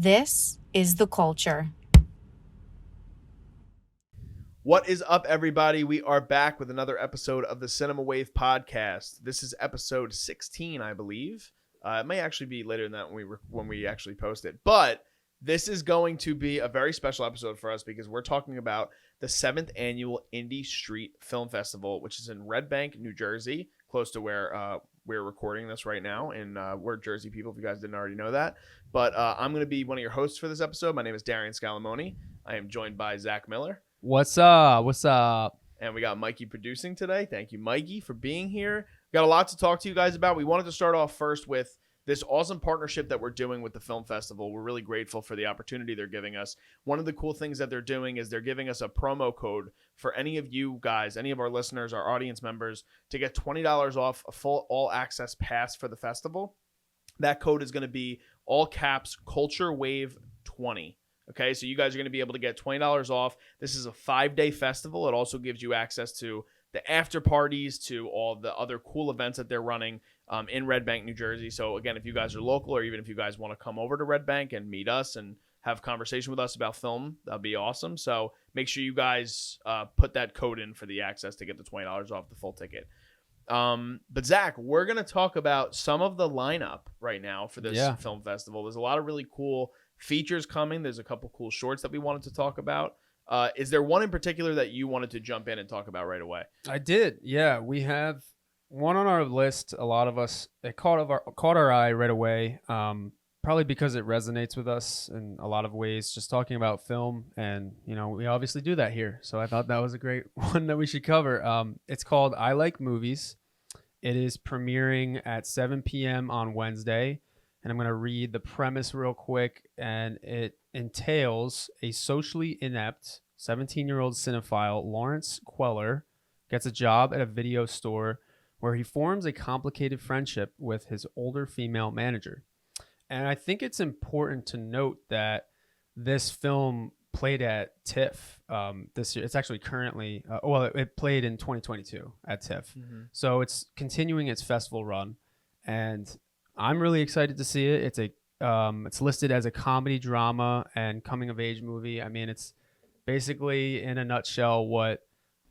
This is The Culture. What is up, everybody? We are back with another episode of the Cinema Wave podcast. This is episode 16, I believe. It may actually be later than that when we actually post it. But this is going to be a very special episode for us because we're talking about the 7th annual Indie Street Film Festival, which is in Red Bank, New Jersey, close to where we're recording this right now. And we're Jersey people, if you guys didn't already know that. But I'm going to be one of your hosts for this episode. My name is Darian Zach. I am joined by Zach Miller. What's up? What's up? And we got Mikey producing today. Thank you, Mikey, for being here. We got a lot to talk to you guys about. We wanted to start off first with this awesome partnership that we're doing with the film festival. We're really grateful for the opportunity they're giving us. One of the cool things that they're doing is they're giving us a promo code for any of you guys, any of our listeners, our audience members, to get $20 off a full all-access pass for the festival. That code is going to be all caps Culture Wave 20. Okay, so you guys are going to be able to get $20 off. This is a 5-day festival. It also gives you access to the after parties, to all the other cool events that they're running in Red Bank, New Jersey. So again, if you guys are local, or even if you guys want to come over to Red Bank and meet us and have a conversation with us about film, that'd be awesome. So make sure you guys put that code in for the access to get the $20 off the full ticket. But Zach, we're going to talk about some of the lineup right now for this film festival. There's a lot of really cool features coming. There's a couple cool shorts that we wanted to talk about. Is there one in particular that you wanted to jump in and talk about right away? I did. Yeah, we have one on our list. A lot of us, it caught our eye right away. Probably because it resonates with us in a lot of ways, just talking about film. And, you know, we obviously do that here. So I thought that was a great one that we should cover. It's called I Like Movies. It is premiering at 7 p.m. on Wednesday. And I'm going to read the premise real quick. And it entails a socially inept 17-year-old cinephile, Lawrence Queller, gets a job at a video store where he forms a complicated friendship with his older female manager. And I think it's important to note that this film played at TIFF this year. It's actually currently, it played in 2022 at TIFF. Mm-hmm. So it's continuing its festival run. And I'm really excited to see it. It's listed as a comedy, drama, and coming of age movie. I mean, it's basically in a nutshell what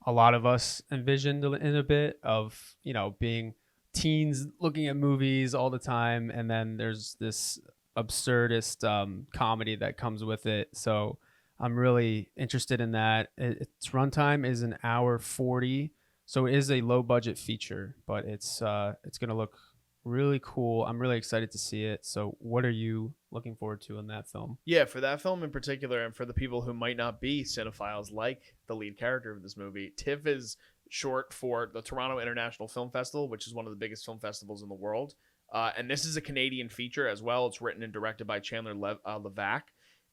a lot of us envisioned in a bit of, you know, being teens looking at movies all the time, and then there's this absurdist comedy that comes with it. So I'm really interested in that. Its runtime is an hour 40, so it is a low budget feature, but it's gonna look really cool. I'm really excited to see it. So what are you looking forward to in that film? Yeah, for that film in particular, and for the people who might not be cinephiles like the lead character of this movie, TIFF is short for the Toronto International Film Festival, which is one of the biggest film festivals in the world. And this is a Canadian feature as well. It's written and directed by Chandler Levac.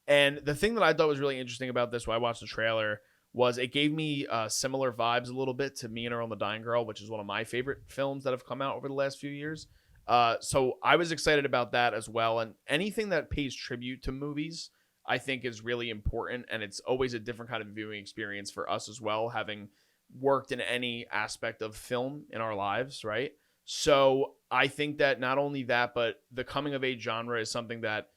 And the thing that I thought was really interesting about this when I watched the trailer was it gave me similar vibes a little bit to Me and Earl and the Dying Girl, which is one of my favorite films that have come out over the last few years. So I was excited about that as well. And anything that pays tribute to movies, I think is really important. And it's always a different kind of viewing experience for us as well, having worked in any aspect of film in our lives, right? So I think that not only that, but the coming of age genre is something that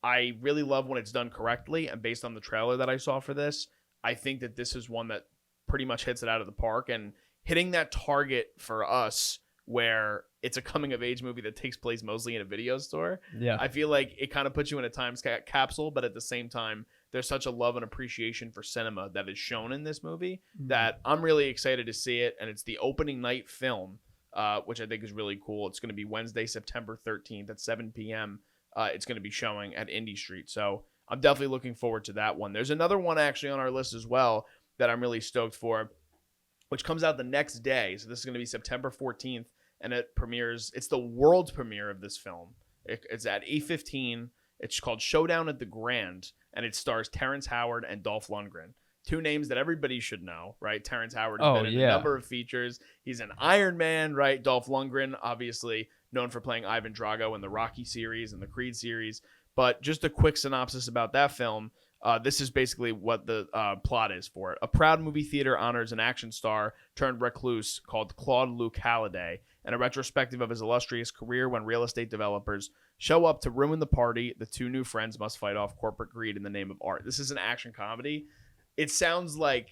I really love when it's done correctly. And based on the trailer that I saw for this, I think that this is one that pretty much hits it out of the park, and hitting that target for us where it's a coming of age movie that takes place mostly in a video store. Yeah, I feel like it kind of puts you in a time capsule, but at the same time, there's such a love and appreciation for cinema that is shown in this movie that I'm really excited to see it. And it's the opening night film, which I think is really cool. It's going to be Wednesday, September 13th at 7 p.m. It's going to be showing at Indie Street. So I'm definitely looking forward to that one. There's another one actually on our list as well that I'm really stoked for, which comes out the next day. So this is going to be September 14th, and it premieres. It's the world premiere of this film. It's at 8:15. It's called Showdown at the Grand, and it stars Terrence Howard and Dolph Lundgren. Two names that everybody should know, right? Terrence Howard has been in a number of features. He's an Iron Man, right? Dolph Lundgren, obviously known for playing Ivan Drago in the Rocky series and the Creed series. But just a quick synopsis about that film. This is basically what the plot is for it. A proud movie theater honors an action star turned recluse called Claude Luke Halliday, and a retrospective of his illustrious career when real estate developers show up to ruin the party. The two new friends must fight off corporate greed in the name of art. This is an action comedy. It sounds like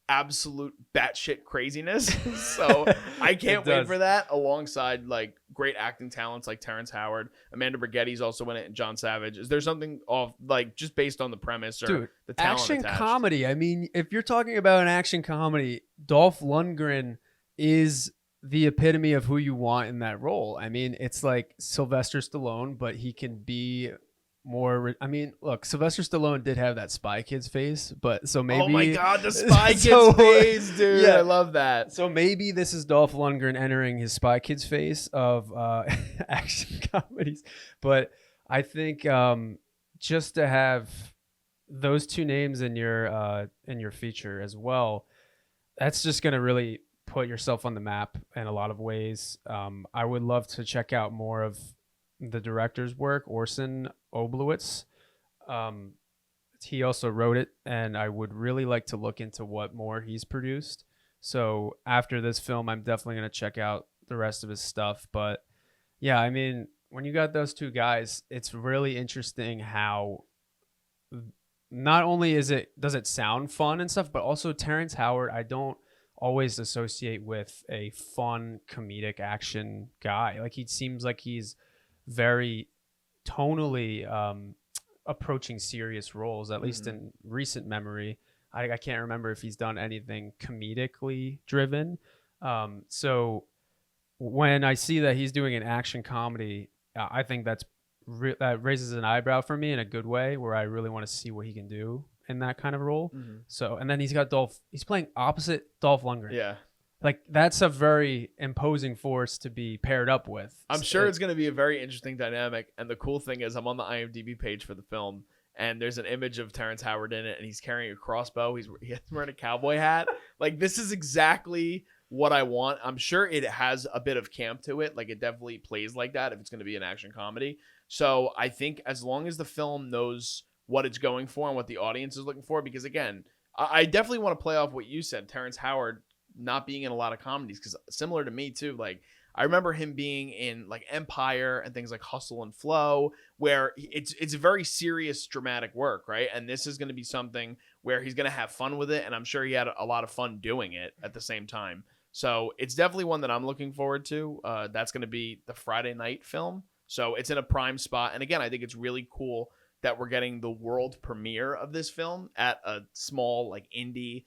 absolute batshit craziness. So I can't wait for that, alongside like great acting talents like Terrence Howard. Amanda Brighetti's also in it, and John Savage. Is there something off, like, just based on the premise or the talent action attached? comedy? I mean, if you're talking about an action comedy, Dolph Lundgren is the epitome of who you want in that role. I mean, it's like Sylvester Stallone, but he can be more. I mean, look, Sylvester Stallone did have that Spy Kids face, but so maybe. Oh my God, the Spy Kids face, dude! Yeah. I love that. So maybe this is Dolph Lundgren entering his Spy Kids face of action comedies. But I think just to have those two names in your feature as well, that's just going to really put yourself on the map in a lot of ways. I would love to check out more of the director's work, Orson Oblowitz. He also wrote it, and I would really like to look into what more he's produced. So after this film, I'm definitely going to check out the rest of his stuff. But yeah, I mean, when you got those two guys, it's really interesting how not only does it sound fun and stuff, but also Terrence Howard, I don't always associate with a fun comedic action guy. Like, he seems like he's very tonally approaching serious roles, at least in recent memory. I can't remember if he's done anything comedically driven. So when I see that he's doing an action comedy, I think that raises an eyebrow for me in a good way, where I really want to see what he can do in that kind of role. So, and then he's playing opposite Dolph Lundgren. Yeah. Like, that's a very imposing force to be paired up with. I'm sure it's going to be a very interesting dynamic. And the cool thing is, I'm on the IMDb page for the film, and there's an image of Terrence Howard in it, and he's carrying a crossbow. He's wearing a cowboy hat. Like, this is exactly what I want. I'm sure it has a bit of camp to it. Like, it definitely plays like that if it's going to be an action comedy. So I think as long as the film knows what it's going for and what the audience is looking for, because again, I definitely want to play off what you said, Terrence Howard not being in a lot of comedies, because similar to me too, like, I remember him being in like Empire and things like Hustle and Flow, where it's a very serious dramatic work, right? And this is going to be something where he's going to have fun with it, and I'm sure he had a lot of fun doing it at the same time. So it's definitely one that I'm looking forward to. That's going to be the Friday night film, so it's in a prime spot. And again, I think it's really cool that we're getting the world premiere of this film at a small, like, indie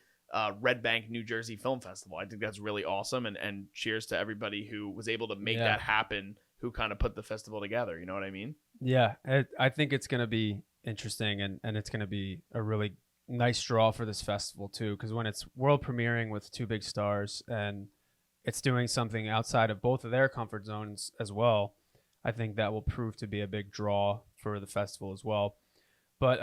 Red Bank, New Jersey Film Festival. I think that's really awesome, and cheers to everybody who was able to make that happen, who kind of put the festival together. You know what I mean? Yeah, I think it's going to be interesting, and it's going to be a really nice draw for this festival too, because when it's world premiering with two big stars and it's doing something outside of both of their comfort zones as well, I think that will prove to be a big draw for the festival as well. But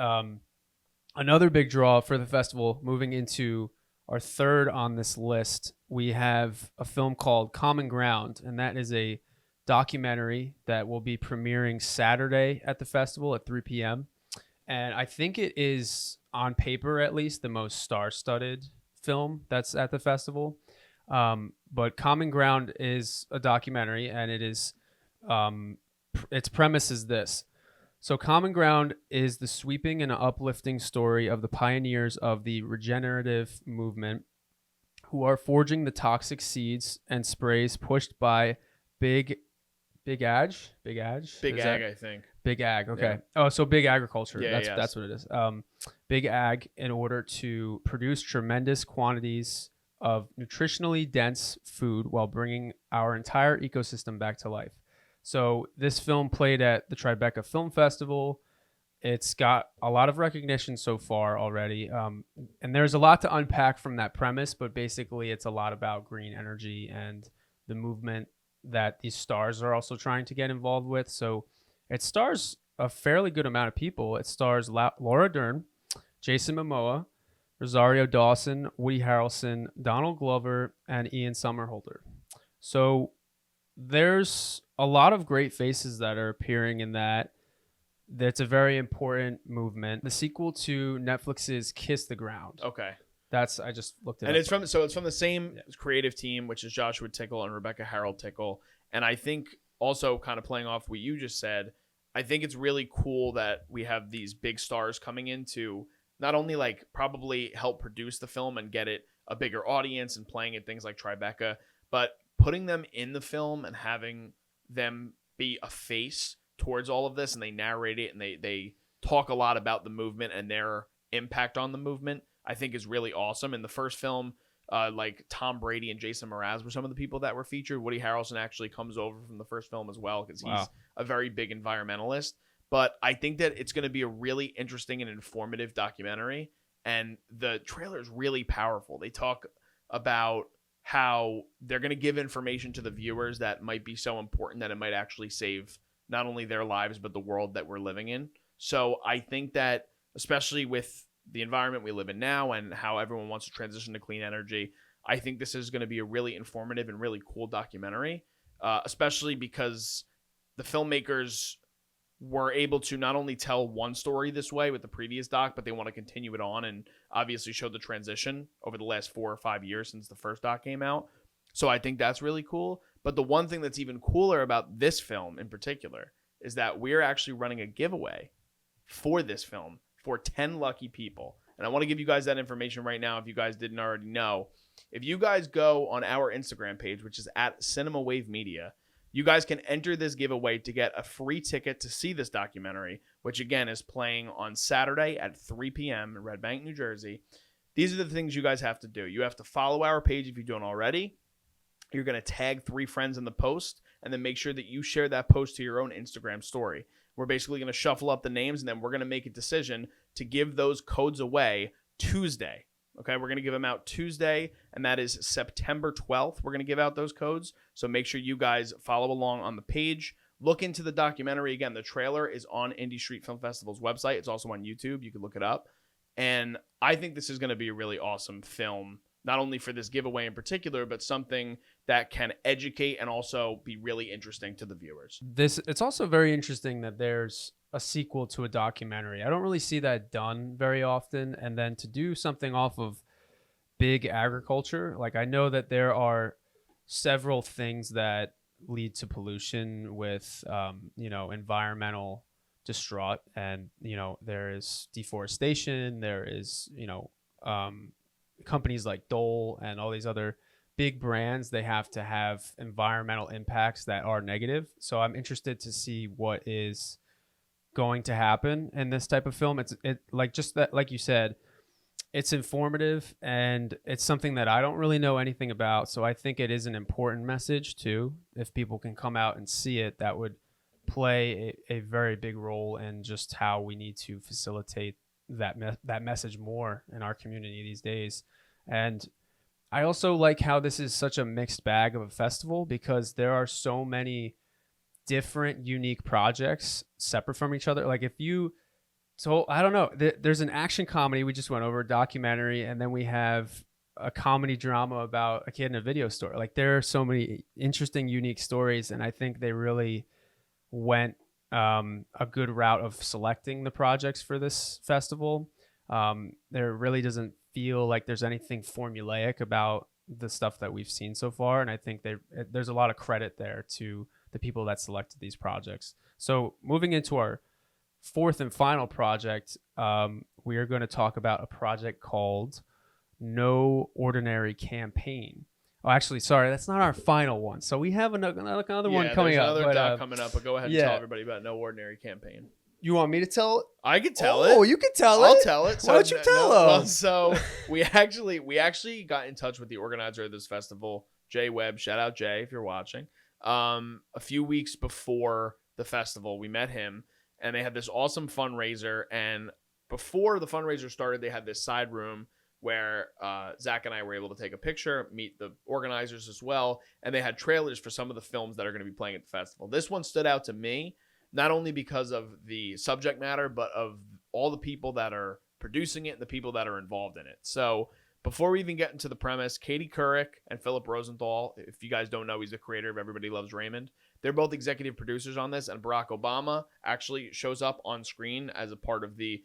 another big draw for the festival, moving into our third on this list, we have a film called Common Ground, and that is a documentary that will be premiering Saturday at the festival at 3 p.m. And I think it is, on paper at least, the most star-studded film that's at the festival. But Common Ground is a documentary, and it is its premise is this. So Common Ground is the sweeping and uplifting story of the pioneers of the regenerative movement who are forging the toxic seeds and sprays pushed by Big Ag, I think. Big Ag, okay. Yeah. Oh, so Big Agriculture. That's what it is. Big Ag, in order to produce tremendous quantities of nutritionally dense food while bringing our entire ecosystem back to life. So this film played at the Tribeca Film Festival. It's got a lot of recognition so far already. And there's a lot to unpack from that premise, but basically it's a lot about green energy and the movement that these stars are also trying to get involved with. So it stars a fairly good amount of people. It stars Laura Dern, Jason Momoa, Rosario Dawson, Woody Harrelson, Donald Glover, and Ian Somerholder. So there's a lot of great faces that are appearing in that. That's a very important movement. The sequel to Netflix's Kiss the Ground. Okay. I just looked it And up. it's from the same creative team, which is Joshua Tickle and Rebecca Harold Tickle. And I think also kind of playing off what you just said, I think it's really cool that we have these big stars coming in to not only like probably help produce the film and get it a bigger audience and playing at things like Tribeca, but putting them in the film and having them be a face towards all of this, and they narrate it and they talk a lot about the movement and their impact on the movement, I think is really awesome. In the first film, like Tom Brady and Jason Mraz were some of the people that were featured. Woody Harrelson actually comes over from the first film as well because he's a very big environmentalist. But I think that it's going to be a really interesting and informative documentary. And the trailer is really powerful. They talk about how they're going to give information to the viewers that might be so important that it might actually save not only their lives, but the world that we're living in. So I think that, especially with the environment we live in now and how everyone wants to transition to clean energy, I think this is going to be a really informative and really cool documentary, especially because the filmmakers were able to not only tell one story this way with the previous doc, but they want to continue it on and obviously show the transition over the last 4 or 5 years since the first doc came out. So I think that's really cool. But the one thing that's even cooler about this film in particular is that we're actually running a giveaway for this film for 10 lucky people. And I want to give you guys that information right now if you guys didn't already know. If you guys go on our Instagram page, which is at Cinema Wave Media, you guys can enter this giveaway to get a free ticket to see this documentary, which again is playing on Saturday at 3 p.m. in Red Bank, New Jersey. These are the things you guys have to do. You have to follow our page if you don't already. You're going to tag 3 friends in the post, and then make sure that you share that post to your own Instagram story. We're basically going to shuffle up the names, and then we're going to make a decision to give those codes away Tuesday. Okay, we're going to give them out Tuesday, and that is September 12th. We're going to give out those codes, so make sure you guys follow along on the page. Look into the documentary. Again, the trailer is on Indie Street Film Festival's website. It's also on YouTube. You can look it up. And I think this is going to be a really awesome film, not only for this giveaway in particular, but something that can educate and also be really interesting to the viewers. It's also very interesting that there's a sequel to a documentary. I don't really see that done very often. And then to do something off of big agriculture, like I know that there are several things that lead to pollution with, environmental distraught. And, there is deforestation, there is, companies like Dole and all these other big brands, they have to have environmental impacts that are negative. So I'm interested to see what is going to happen in this type of film. It's like just that, like you said, it's informative and it's something that I don't really know anything about. So I think it is an important message too. If people can come out and see it, that would play a very big role in just how we need to facilitate that message more in our community these days. And I also like how this is such a mixed bag of a festival because there are so many different unique projects separate from each other. Like I don't know, there's an action comedy we just went over, a documentary, and then we have a comedy drama about a kid in a video store. Like there are so many interesting, unique stories, and I think they really went a good route of selecting the projects for this festival. There really doesn't feel like there's anything formulaic about the stuff that we've seen so far, and I think there's a lot of credit there to the people that selected these projects. So moving into our fourth and final project, we are going to talk about a project called No Ordinary Campaign. Oh, actually, sorry, that's not our final one. So we have another one coming up. Another doc coming up, but go ahead and tell everybody about No Ordinary Campaign. You want me to tell it? I could tell it. Oh, you can tell it. I'll tell it. Why don't you tell them? Well, so we actually got in touch with the organizer of this festival, Jay Webb. Shout out Jay if you're watching. A few weeks before the festival, we met him, and they had this awesome fundraiser. And before the fundraiser started, they had this side room where Zach and I were able to take a picture, meet the organizers as well, and they had trailers for some of the films that are going to be playing at the festival. This one stood out to me, not only because of the subject matter, but of all the people that are producing it and the people that are involved in it. So before we even get into the premise, Katie Couric and Philip Rosenthal, if you guys don't know, he's the creator of Everybody Loves Raymond. They're both executive producers on this, and Barack Obama actually shows up on screen as a part of the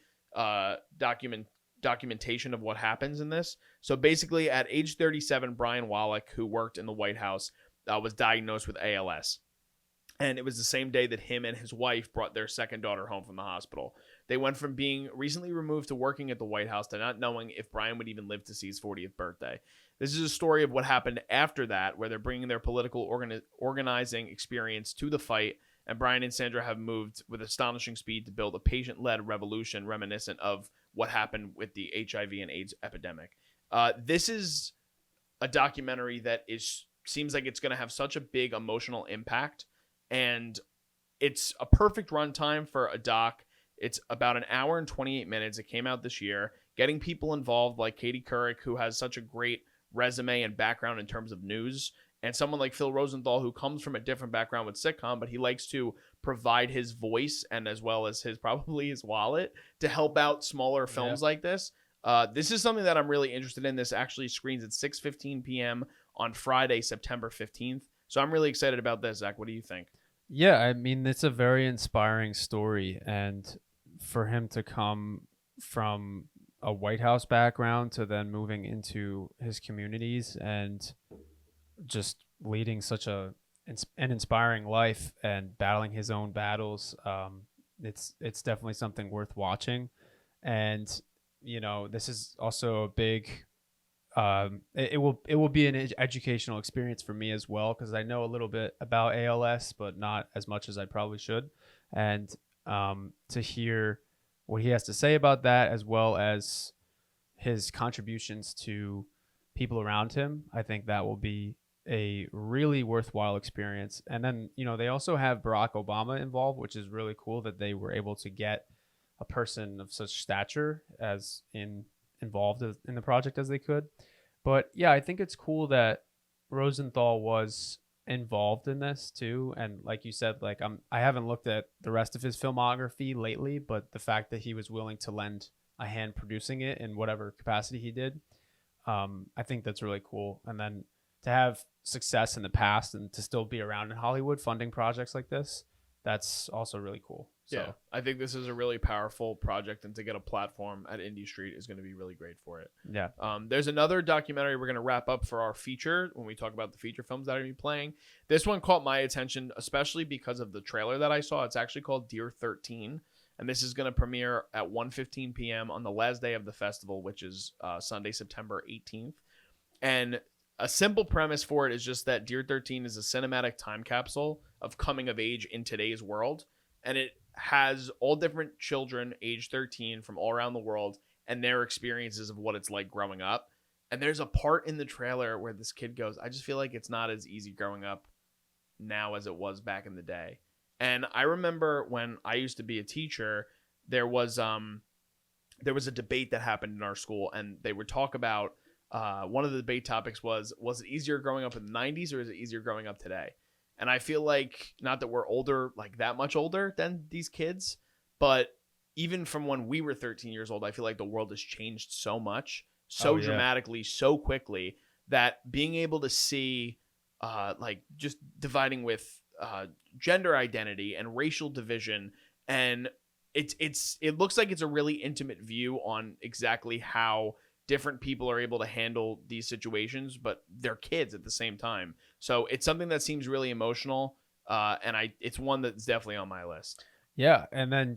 documentation of what happens in this. So basically, at age 37, Brian Wallach, who worked in the White House, was diagnosed with ALS. And it was the same day that him and his wife brought their second daughter home from the hospital. They went from being recently removed to working at the White House to not knowing if Brian would even live to see his 40th birthday. This is a story of what happened after that, where they're bringing their political organizing experience to the fight, and Brian and Sandra have moved with astonishing speed to build a patient-led revolution reminiscent of what happened with the HIV and AIDS epidemic. This is a documentary that seems like it's going to have such a big emotional impact, and it's a perfect runtime for a doc. It's about an hour and 28 minutes. It came out this year. Getting people involved like Katie Couric, who has such a great resume and background in terms of news, and someone like Phil Rosenthal, who comes from a different background with sitcom, but he likes to provide his voice and as well as probably his wallet to help out smaller films like this. This is something that I'm really interested in. This actually screens at 6:15 p.m. on Friday, September 15th. So I'm really excited about this. Zach, what do you think? Yeah, I mean, it's a very inspiring story. And for him to come from a White House background to then moving into his communities and just leading such an inspiring life and battling his own battles, it's definitely something worth watching. And, you know, this is also a big... it will be an educational experience for me as well, because I know a little bit about ALS, but not as much as I probably should. And to hear what he has to say about that, as well as his contributions to people around him, I think that will be a really worthwhile experience. And then, you know, they also have Barack Obama involved, which is really cool that they were able to get a person of such stature involved in the project as they could. But yeah, I think it's cool that Rosenthal was involved in this too. And like you said, like I haven't looked at the rest of his filmography lately, but the fact that he was willing to lend a hand producing it in whatever capacity he did, I think that's really cool. And then to have success in the past and to still be around in Hollywood funding projects like this, that's also really cool. So. Yeah, I think this is a really powerful project, and to get a platform at Indie Street is going to be really great for it. Yeah. There's another documentary we're going to wrap up for our feature when we talk about the feature films that are going to be playing. This one caught my attention, especially because of the trailer that I saw. It's actually called Dear 13, and this is going to premiere at 1:15 p.m. on the last day of the festival, which is Sunday, September 18th. And a simple premise for it is just that Dear 13 is a cinematic time capsule of coming of age in today's world, and it has all different children age 13 from all around the world and their experiences of what it's like growing up. And there's a part in the trailer where this kid goes, I just feel like it's not as easy growing up now as it was back in the day. And I remember when I used to be a teacher, there was a debate that happened in our school, and they would talk about one of the debate topics was it easier growing up in the 90s or is it easier growing up today? And I feel like, not that we're older, like that much older than these kids, but even from when we were 13 years old, I feel like the world has changed so much, dramatically, so quickly, that being able to see, like, just dividing with gender identity and racial division, and it looks like it's a really intimate view on exactly how different people are able to handle these situations, but they're kids at the same time. So it's something that seems really emotional, and it's one that's definitely on my list. Yeah, and then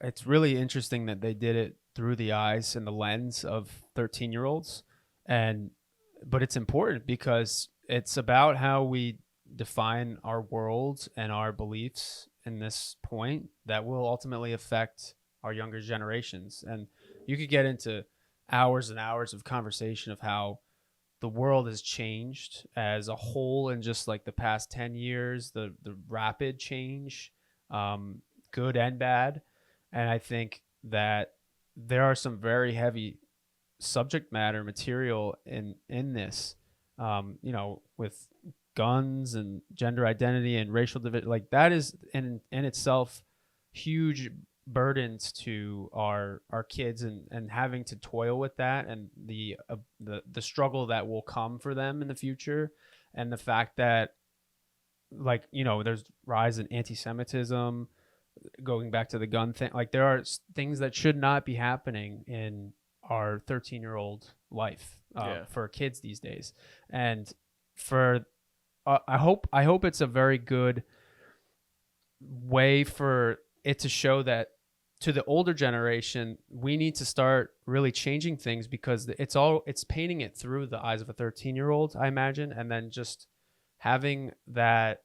it's really interesting that they did it through the eyes and the lens of 13-year-olds, but it's important because it's about how we define our world and our beliefs in this point that will ultimately affect our younger generations. And you could get into hours and hours of conversation of how the world has changed as a whole in just like the past 10 years, the rapid change, good and bad. And I think that there are some very heavy subject matter material in this, with guns and gender identity and racial division. Like that is in itself huge burdens to our kids, and having to toil with that, and the struggle that will come for them in the future, and the fact that, like, there's rise in anti-Semitism, going back to the gun thing, like there are things that should not be happening in our 13-year-old life for kids these days. And for I hope it's a very good way for it to show that to the older generation, we need to start really changing things, because it's painting it through the eyes of a 13-year-old, I imagine, and then just having that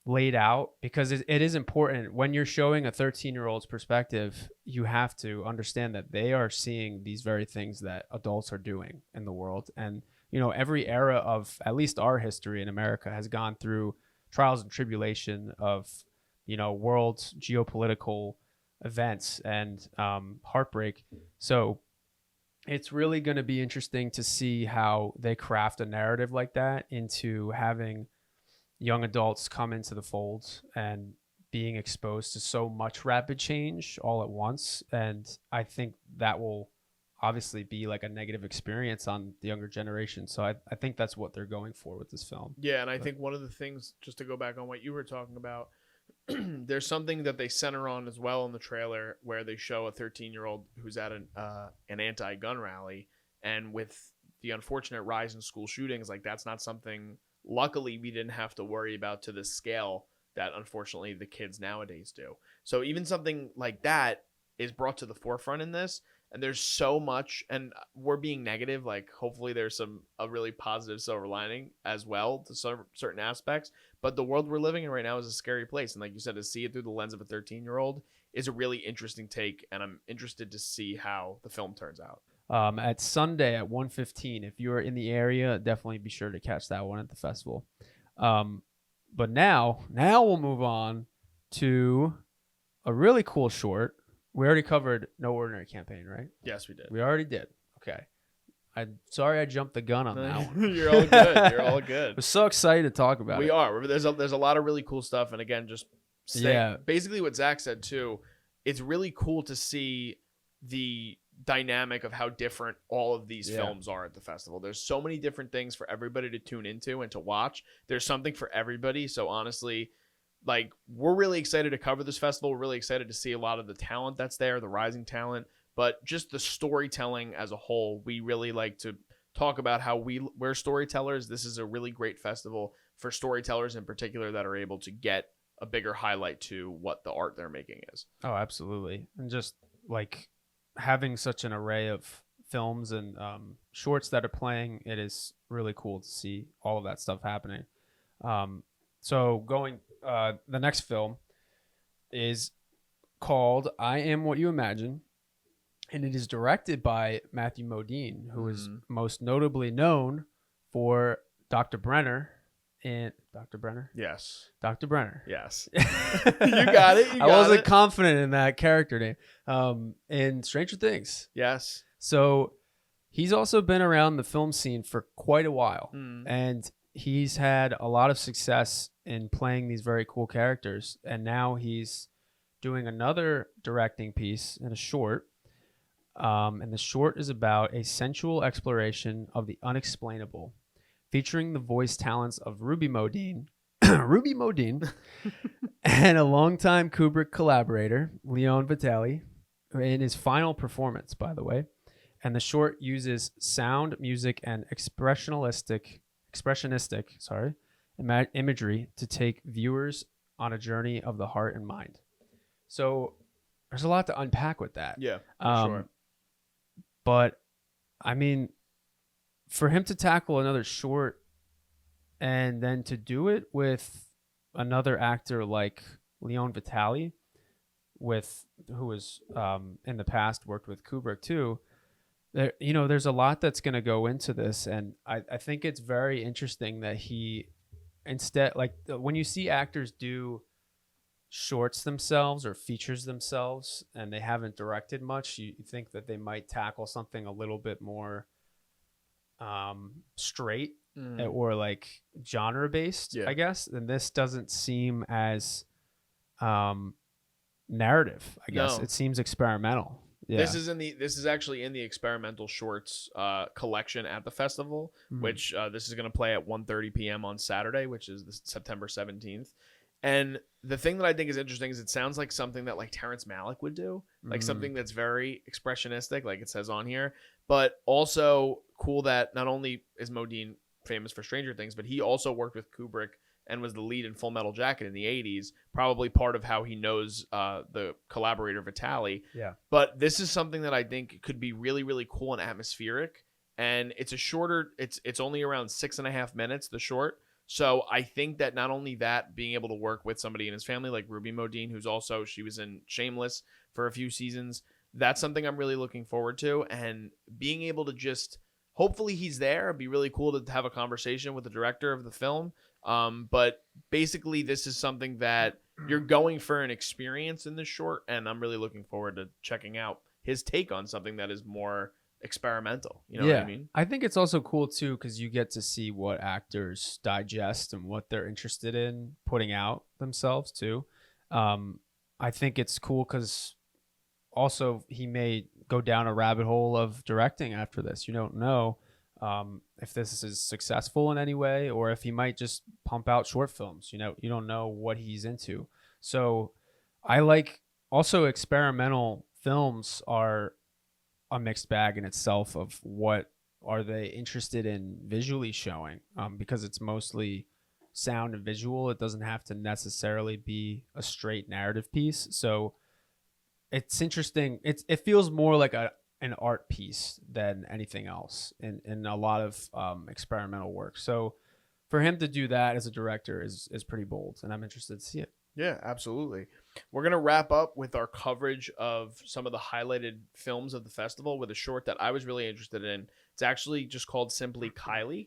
laid out, because it is important when you're showing a 13-year-old's perspective. You have to understand that they are seeing these very things that adults are doing in the world. And every era of at least our history in America has gone through trials and tribulation of world geopolitical events and heartbreak. So it's really going to be interesting to see how they craft a narrative like that into having young adults come into the fold and being exposed to so much rapid change all at once. And I think that will obviously be like a negative experience on the younger generation. So I think that's what they're going for with this film. Yeah, and I think one of the things, just to go back on what you were talking about, there's something that they center on as well in the trailer, where they show a 13-year-old who's at an anti-gun rally, and with the unfortunate rise in school shootings, like that's not something, luckily, we didn't have to worry about to the scale that unfortunately the kids nowadays do. So even something like that is brought to the forefront in this, and there's so much, and we're being negative, like hopefully there's a really positive silver lining as well to certain aspects. But the world we're living in right now is a scary place, and like you said, to see it through the lens of a 13-year-old is a really interesting take, and I'm interested to see how the film turns out. At Sunday at 1:15, if you're in the area, definitely be sure to catch that one at the festival. But now we'll move on to a really cool short. We already covered No Ordinary Campaign, right? Yes, we did. We already did. Okay. I'm sorry I jumped the gun on that one. You're all good. You're all good. We're so excited to talk about it. We are. There's a lot of really cool stuff. And again, just basically what Zach said too, it's really cool to see the dynamic of how different all of these films are at the festival. There's so many different things for everybody to tune into and to watch. There's something for everybody. So honestly, like, we're really excited to cover this festival. We're really excited to see a lot of the talent that's there, the rising talent, but just the storytelling as a whole. We really like to talk about how we're storytellers. This is a really great festival for storytellers in particular that are able to get a bigger highlight to what the art they're making is. Oh, absolutely. And just like having such an array of films and shorts that are playing, it is really cool to see all of that stuff happening. So going, the next film is called I Am What You Imagine, and it is directed by Matthew Modine, who is most notably known for Dr. Brenner in Dr. Brenner? Yes. Dr. Brenner. Yes. You got it. I wasn't confident in that character name. In Stranger Things. Yes. So he's also been around the film scene for quite a while, and he's had a lot of success in playing these very cool characters. And now he's doing another directing piece in a short. And the short is about a sensual exploration of the unexplainable, featuring the voice talents of Ruby Modine, and a longtime Kubrick collaborator, Leon Vitali, in his final performance, by the way. And the short uses sound, music, and expressionistic imagery to take viewers on a journey of the heart and mind. So there's a lot to unpack with that. Yeah, sure. But I mean, for him to tackle another short and then to do it with another actor like Leon Vitali, who was in the past worked with Kubrick too, there's a lot that's going to go into this. And I think it's very interesting that he instead, like when you see actors do shorts themselves or features themselves and they haven't directed much, you think that they might tackle something a little bit more straight or like genre based, I guess. And this doesn't seem as narrative, I guess. No. It seems experimental. Yeah. This is actually in the experimental shorts collection at the festival, which this is going to play at 1:30 p.m. on Saturday, which is September 17th. And the thing that I think is interesting is it sounds like something that like Terrence Malick would do, like Mm. something that's very expressionistic, like it says on here, but also cool that not only is Modine famous for Stranger Things, but he also worked with Kubrick and was the lead in Full Metal Jacket in the 80s, probably part of how he knows the collaborator Vitali. Yeah. But this is something that I think could be really, really cool and atmospheric. And it's a shorter, it's only around 6.5 minutes, the short. So I think that not only that, being able to work with somebody in his family like Ruby Modine, who's also, she was in Shameless for a few seasons, that's something I'm really looking forward to. And being able to just, hopefully he's there. It'd be really cool to have a conversation with the director of the film. But basically this is something that you're going for an experience in this short, and I'm really looking forward to checking out his take on something that is more experimental. You know what I mean? I think it's also cool too because you get to see what actors digest and what they're interested in putting out themselves too. I think it's cool because also he may go down a rabbit hole of directing after this. You don't know if this is successful in any way or if he might just pump out short films. You know, you don't know what he's into. So I like also experimental films are a mixed bag in itself of what are they interested in visually showing, because it's mostly sound and visual. It doesn't have to necessarily be a straight narrative piece. So it's interesting. It feels more like an art piece than anything else in a lot of experimental work. So for him to do that as a director is pretty bold, and I'm interested to see it. Yeah, absolutely. We're going to wrap up with our coverage of some of the highlighted films of the festival with a short that I was really interested in. It's actually just called simply Kylie.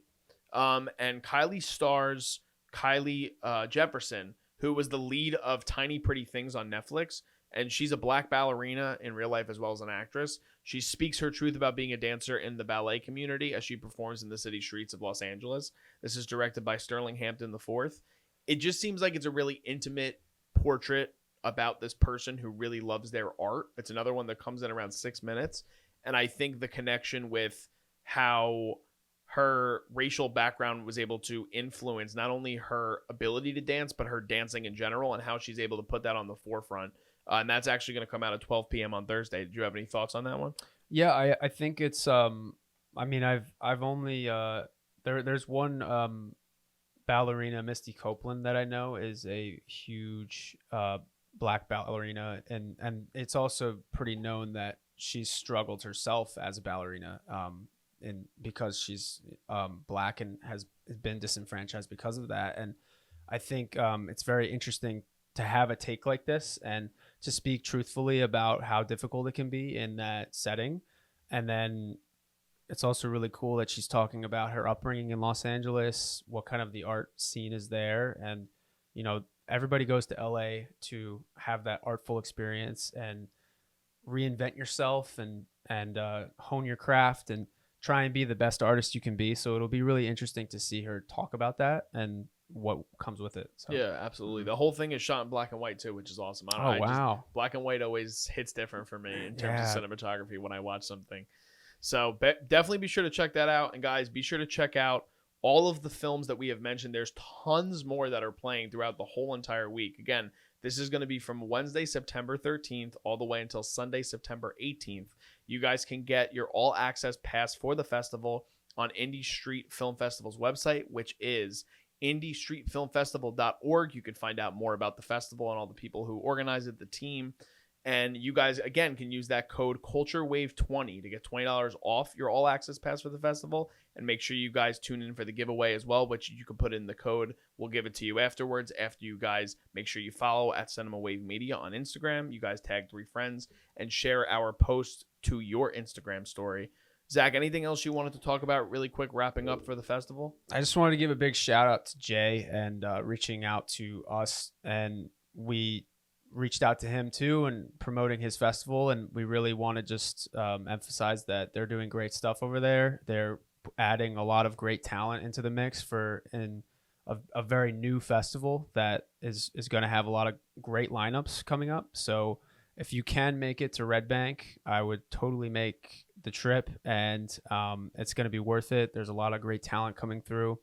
And Kylie stars Kylie Jefferson, who was the lead of Tiny Pretty Things on Netflix. And she's a black ballerina in real life as well as an actress. She speaks her truth about being a dancer in the ballet community as she performs in the city streets of Los Angeles. This is directed by Sterling Hampton IV. It just seems like it's a really intimate portrait about this person who really loves their art. It's another one that comes in around 6 minutes. And I think the connection with how her racial background was able to influence not only her ability to dance, but her dancing in general and how she's able to put that on the forefront. And that's actually going to come out at 12 p.m. on Thursday. Did you have any thoughts on that one? Yeah, I think it's I mean I've only there's one ballerina, Misty Copeland, that I know is a huge black ballerina, and it's also pretty known that she's struggled herself as a ballerina, and because she's black and has been disenfranchised because of that. And I think it's very interesting to have a take like this and to speak truthfully about how difficult it can be in that setting. And then it's also really cool that she's talking about her upbringing in Los Angeles, what kind of the art scene is there. And, you know, everybody goes to LA to have that artful experience and reinvent yourself and hone your craft and try and be the best artist you can be. So it'll be really interesting to see her talk about that and what comes with it. So. Yeah, absolutely. The whole thing is shot in black and white too, which is awesome. Wow. Black and white always hits different for me in terms of cinematography when I watch something. So definitely be sure to check that out. And guys, be sure to check out all of the films that we have mentioned. There's tons more that are playing throughout the whole entire week. Again, this is going to be from Wednesday, September 13th, all the way until Sunday, September 18th. You guys can get your all access pass for the festival on Indie Street Film Festival's website, which is indiestreetfilmfestival.org. You can find out more about the festival and all the people who organize it, the team. And you guys, again, can use that code CultureWave20 to get $20 off your all access pass for the festival. And make sure you guys tune in for the giveaway as well, which you can put in the code. We'll give it to you afterwards. After you guys make sure you follow at Cinema Wave Media on Instagram. You guys tag 3 friends and share our post to your Instagram story. Zach, anything else you wanted to talk about really quick wrapping up for the festival? I just wanted to give a big shout out to Jay and reaching out to us. And we reached out to him too and promoting his festival. And we really want to just emphasize that they're doing great stuff over there. They're adding a lot of great talent into the mix for a very new festival that is going to have a lot of great lineups coming up. So if you can make it to Red Bank, I would totally make the trip, and it's going to be worth it. There's a lot of great talent coming through.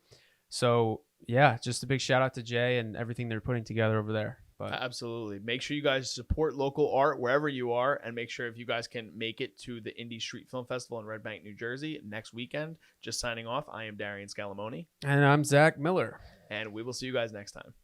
So yeah, just a big shout out to Jay and everything they're putting together over there. But Absolutely. Make sure you guys support local art wherever you are, and make sure if you guys can make it to the Indie Street Film Festival in Red Bank, New Jersey next weekend. Just signing off. I am Darian Scalamoni, and I'm Zach Miller. and we will see you guys next time.